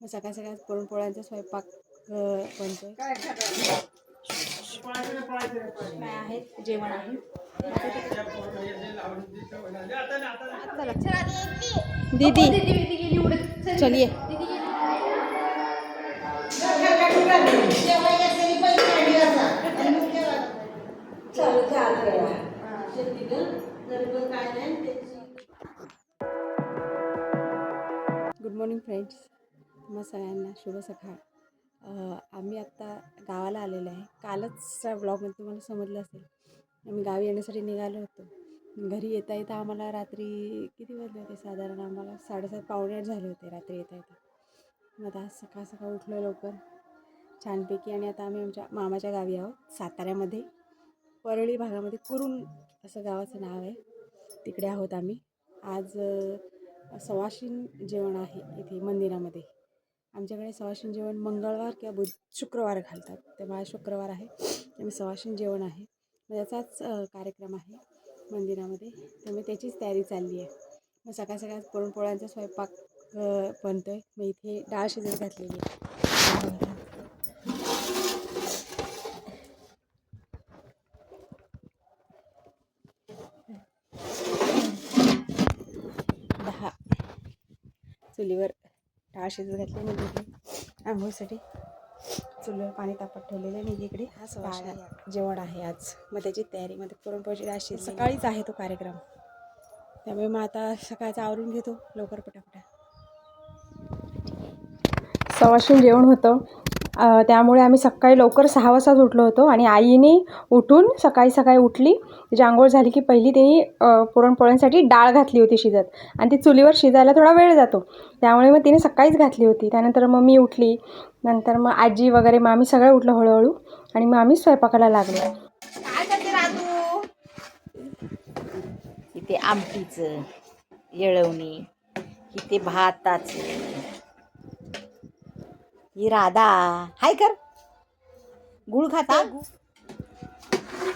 सकाळ सकाळ पुरणपोळ्यांचा स्वयंपाक बनतोय. काय आहे जेवण आहे. दीदी चलिए गुड मॉर्निंग फ्रेंड्स, तुम्हा सगळ्यांना शुभ सकाळ. आम्ही आत्ता गावाला आलेलो आहे. कालच ब्लॉगमध्ये तुम्हाला समजलं असेल, आम्ही गावी येण्यासाठी निघालो होतो. घरी येता येता आम्हाला रात्री किती वाजले होते, साधारण आम्हाला 7:30 पावणे 8 झाले होते रात्री येता येता. मग आज सकाळ सकाळ उठलो लवकर छानपैकी आणि आता आम्ही आमच्या मामाच्या गावी आहोत, साताऱ्यामध्ये परळी भागामध्ये. कुरुण असं गावाचं नाव आहे, तिकडे आहोत आम्ही. आज सवाशीण जेवण आहे इथे मंदिरामध्ये. आमच्याकडे सवाशीण जेवण मंगळवार किंवा शुक्रवार घालतात, तेव्हा शुक्रवार आहे, त्यामुळे सवाशीण जेवण आहे. मग याचाच कार्यक्रम आहे मंदिरामध्ये, त्यामुळे त्याचीच तयारी चालली आहे. मग सकाळ सकाळ पुरणपोळ्यांचा स्वयंपाक बनतो आहे. मग इथे डाळ शिजत घातलेली आहे. 10 चुलीवर डाळ शिजत घातली. म्हणजे आंघोळीसाठी चुलीवर पाणी तापत ठेवलेलं आहे. इकडे हा सवाशीण जेवण आहे आज. मग त्याची तयारीमध्ये पुरणपोळीची डाळ शिजली. सकाळीच आहे तो कार्यक्रम, त्यामुळे मग आता सकाळचं आवरून घेतो लवकर पटापटा. सवाशीण जेवण होतं, त्यामुळे आम्ही सकाळी लवकर 6 वाजताच उठलो होतो. आणि आईने उठून सकाळी उठली, तिची आंघोळ झाली की पहिली तिने पुरणपोळ्यांसाठी डाळ घातली होती शिजत. आणि ती चुलीवर शिजायला थोडा वेळ जातो, त्यामुळे मग तिने सकाळीच घातली होती. त्यानंतर मग मी उठली, नंतर मग आजी वगैरे, मग आम्ही सगळे उठलो हळूहळू आणि मग आम्ही स्वयंपाकाला लागलो. काय करते राजू? इथे आमटीचं येळवणी, इथे भाताचं. ही राधा हाय कर, गुळ खाते,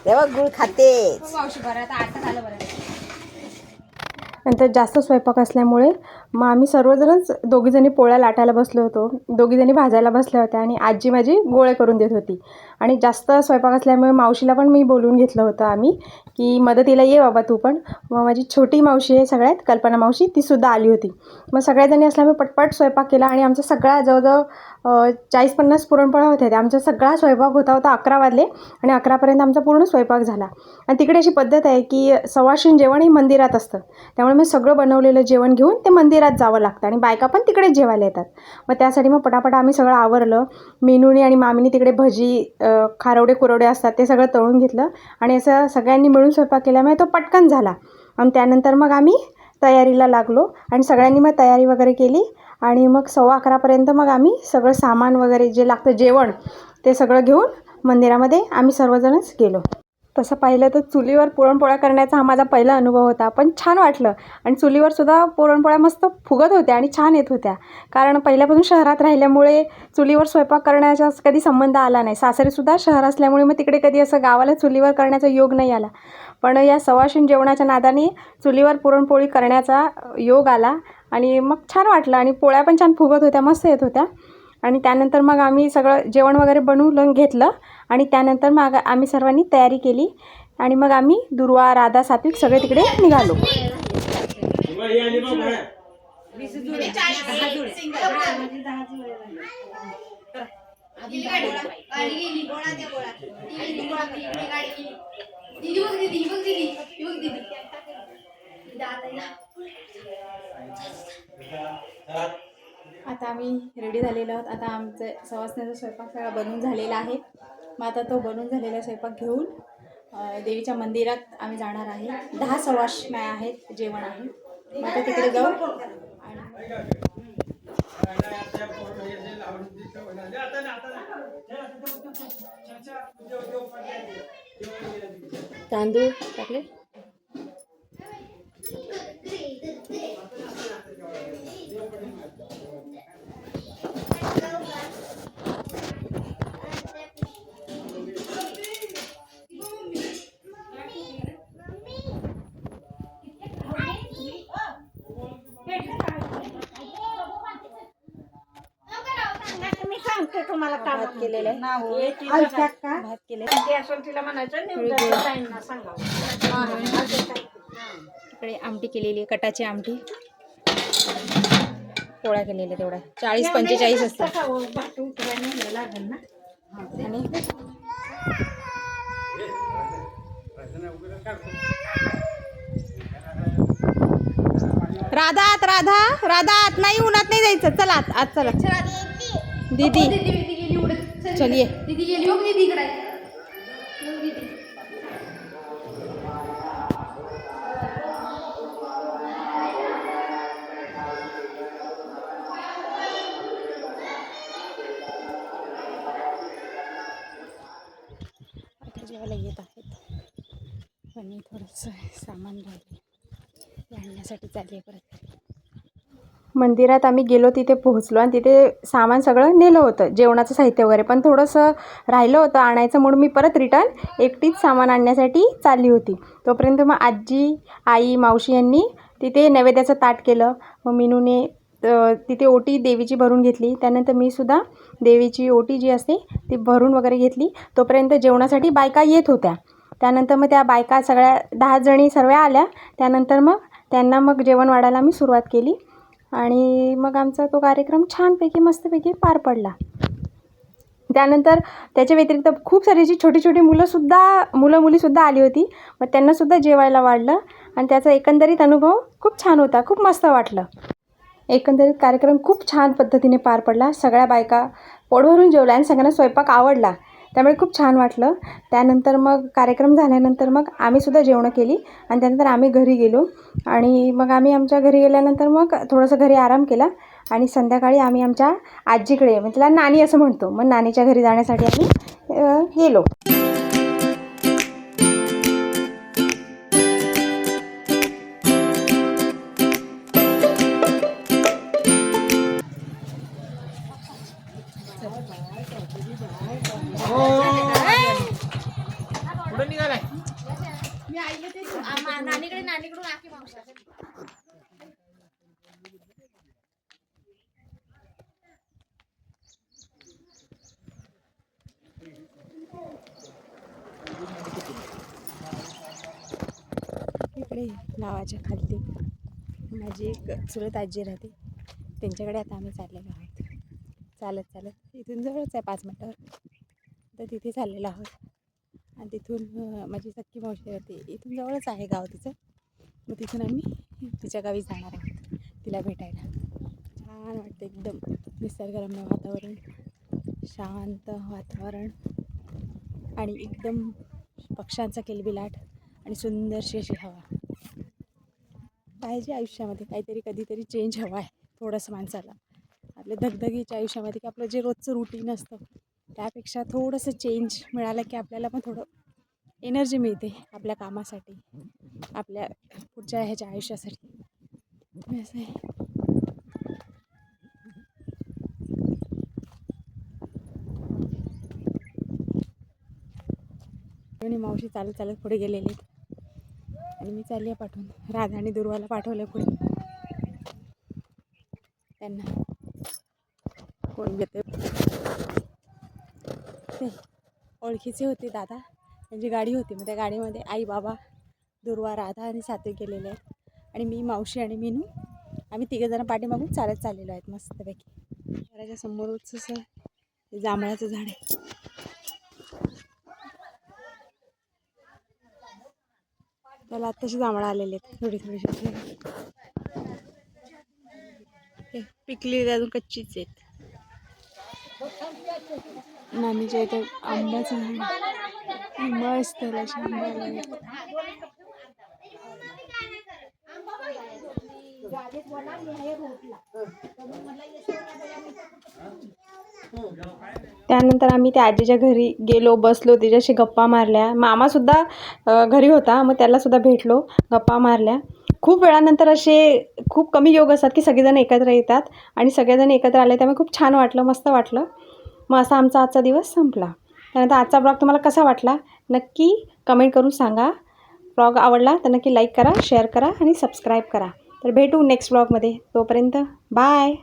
तेव्हा गुळ खाते. नंतर जास्त स्वयंपाक असल्यामुळे मग आम्ही सर्वजणच दोघीजणी पोळ्या लाटायला बसलो होतो, दोघीजणी भाजायला बसल्या होत्या आणि आजी माझी गोळे करून देत होती. आणि जास्त स्वयंपाक असल्यामुळे मावशीला पण मी बोलवून घेतलं होतं आम्ही, की मदतीला ये बाबा तू पण. मग माझी छोटी मावशी आहे सगळ्यात, कल्पना मावशी, तीसुद्धा आली होती. मग सगळ्याजणी असल्यामुळे पटपट स्वयंपाक केला आणि आमचा सगळा जवळजवळ 40-50 पुरणपोळ्या होत्या. आमचा सगळा स्वयंपाक होता 11 वाजले आणि 11पर्यंत आमचा पूर्ण स्वयंपाक झाला. आणि तिकडे अशी पद्धत आहे की सवाशीण जेवण हे मंदिरात असतं, त्यामुळे मग सगळं बनवलेलं जेवण घेऊन ते मंदिरात जावं लागतं आणि बायका पण तिकडेच जेवायला येतात. मग त्यासाठी मग पटापट आम्ही सगळं आवरलं. मेनूने आणि मामीने तिकडे भजी, खारवडे कुरवडे असतात ते सगळं तळून घेतलं आणि असं सगळ्यांनी मिळून स्वयंपाक केल्यामुळे तो पटकन झाला. आणि त्यानंतर मग आम्ही तयारीला लागलो आणि सगळ्यांनी मग तयारी वगैरे केली. आणि मग 11:15पर्यंत मग आम्ही सगळं सामान वगैरे जे लागतं जेवण ते सगळं घेऊन मंदिरामध्ये आम्ही सर्वजणच गेलो. तसं पाहिलं तर चुलीवर पुरणपोळ्या करण्याचा हा माझा पहिला अनुभव होता, पण छान वाटलं. आणि चुलीवरसुद्धा पुरणपोळ्या मस्त फुगत होत्या आणि छान येत होत्या, कारण पहिल्यापासून शहरात राहिल्यामुळे चुलीवर स्वयंपाक करण्याचा कधी संबंध आला नाही. सासरीसुद्धा शहर असल्यामुळे मग तिकडे कधी असं गावाला चुलीवर करण्याचा योग नाही आला. पण या सवाशीण जेवणाच्या नादाने चुलीवर पुरणपोळी करण्याचा योग आला आणि मग छान वाटलं. आणि पोळ्या पण छान फुगत होत्या, मस्त येत होत्या. आणि त्यानंतर मग आम्ही सगळं जेवण वगैरे बनवून घेतलं आणि त्यानंतर मग आम्ही सर्वांनी तयारी केली आणि मग आम्ही दुर्वा, राधा, सात्विक सगळे तिकडे निघालो. आता आम्ही रेडी झालेलो आहोत. आता आमचं सवासण्याचा स्वयंपाक सगळा बनवून झालेला आहे. मग आता तो बनवून झालेला स्वयंपाक घेऊन देवीच्या मंदिरात आम्ही जाणार आहे. 10 सवाष्ण्या आहेत, जेवण आहे. मग आता तिकडे जाऊ तांदूळ टाकले. मी सांगते तुम्हाला भात केलेलं आहे भात केलेलं इकडे आमटी केलेली आहे, कटाची आमटी, पोळ्या केलेल्या तेवढ्या 40-45 असतात. आणि राधात नाही, उन्हात नाही जायचं. चला आत चला. दीदी चलिए. आता जेवायला येत आहेत आणि थोडंसं सामान राहिले ते आणण्यासाठी चालले परत. मंदिरात आम्ही गेलो, तिथे पोहोचलो आणि तिथे सामान सगळं नेलं होतं, जेवणाचं साहित्य वगैरे, पण थोडंसं राहिलं होतं आणायचं, म्हणून मी परत रिटर्न एकटीच सामान आणण्यासाठी चालली होती. तोपर्यंत मग आजी, आई, मावशी यांनी तिथे नैवेद्याचं ताट केलं. मग मीनूने तिथे ओटी देवीची भरून घेतली. त्यानंतर मी सुद्धा देवीची ओटी जी असते ती भरून वगैरे घेतली. तोपर्यंत जेवणासाठी बायका येत होत्या. त्यानंतर मग त्या बायका सगळ्या 10 जणी सर्व आल्या. त्यानंतर मग त्यांना मग जेवण वाढायला मी सुरुवात केली आणि मग आमचा तो कार्यक्रम छानपैकी मस्तपैकी पार पडला. त्यानंतर त्याच्या व्यतिरिक्त खूप सारी जी छोटी छोटी मुलं मुलीसुद्धा आली होती. मग त्यांनासुद्धा जेवायला वाढलं आणि त्याचा एकंदरीत अनुभव खूप छान होता. खूप मस्त वाटलं. एकंदरीत कार्यक्रम खूप छान पद्धतीने पार पडला. सगळ्या बायका पोटभरून जेवल्या आणि सगळ्यांना स्वयंपाक आवडला, त्यामुळे खूप छान वाटलं. त्यानंतर मग कार्यक्रम झाल्यानंतर मग आम्हीसुद्धा जेवणं केली आणि त्यानंतर आम्ही घरी गेलो आणि मग आम्ही आमच्या घरी गेल्यानंतर मग थोडंसं घरी आराम केला आणि संध्याकाळी आम्ही आमच्या आजीकडे, म्हणजे तिला नानी असं म्हणतो, मग नानीच्या घरी जाण्यासाठी आम्ही गेलो. इकडे गावाच्या खाली माझी एक चुलत आजी राहते, त्यांच्याकडे आता आम्ही चाललेलो आहोत. चालत इथून जवळच आहे 5 मिनटावर, तर तिथे चाललेलो आहोत. आणि तिथून माझी सख्खी मावशी राहते, इथून जवळच आहे गाव तिचं. मग तिथून आम्ही तिच्या गावी जाणार आहोत तिला भेटायला. छान वाटतं एकदम, निसर्गरम्य वातावरण, शांत वातावरण आणि एकदम पक्ष्यांचा किलबिलाट आणि सुंदरशी अशी हवा. पाहिजे आयुष्यामध्ये काहीतरी, कधीतरी चेंज हवा आहे थोडंसं माणसाला. आपल्या धगधगीच्या आयुष्यामध्ये की आपलं जे रोजचं रुटीन असतं त्यापेक्षा थोडंसं चेंज मिळालं की आपल्याला पण थोडं एनर्जी मिळते आपल्या कामासाठी, आपल्या पुढच्या ह्याच्या आयुष्यासाठी. असं आहे. आणि मावशी चालत पुढे गेलेले आणि मी चालली आहे पाठवून. राधा आणि दुर्वाला पाठवलं पुढे. त्यांना कोण घेते ते ओळखीचे होते दादा, त्यांची गाडी होती. मग त्या गाडीमध्ये आई, बाबा, दुर्वा, राधा आणि सात्विक गेलेले आहेत आणि मी, मावशी आणि मीनू, आम्ही 3 जण पाठीमागून चाललेलो आहेत मस्तपैकी. घराच्या समोरच असं जांभळाचं झाड आहे. त्याला आत्ताशी जांभळं आलेले आहेत, थोडीशी पिकली, अजून कच्चीच आहेत. नानीच्या इथं आंब्याचं झाड मस्त आंबा. त्यानंतर आम्ही त्या आजीच्या घरी गेलो, बसलो, तिच्याशी गप्पा मारल्या. मामासुद्धा घरी होता, मग त्यालासुद्धा भेटलो, गप्पा मारल्या. खूप वेळानंतर असे खूप कमी योग असतात की सगळेजण एकत्र येतात आणि सगळेजण एकत्र आले, त्यामुळे खूप छान वाटलं, मस्त वाटलं. मग असा आमचा आजचा दिवस संपला. त्यानंतर आजचा ब्लॉग तुम्हाला कसा वाटला नक्की कमेंट करून सांगा. ब्लॉग आवडला तर नक्की लाईक करा, शेअर करा आणि सबस्क्राईब करा. तर भेटू नेक्स्ट ब्लॉगमध्ये. तोपर्यंत बाय.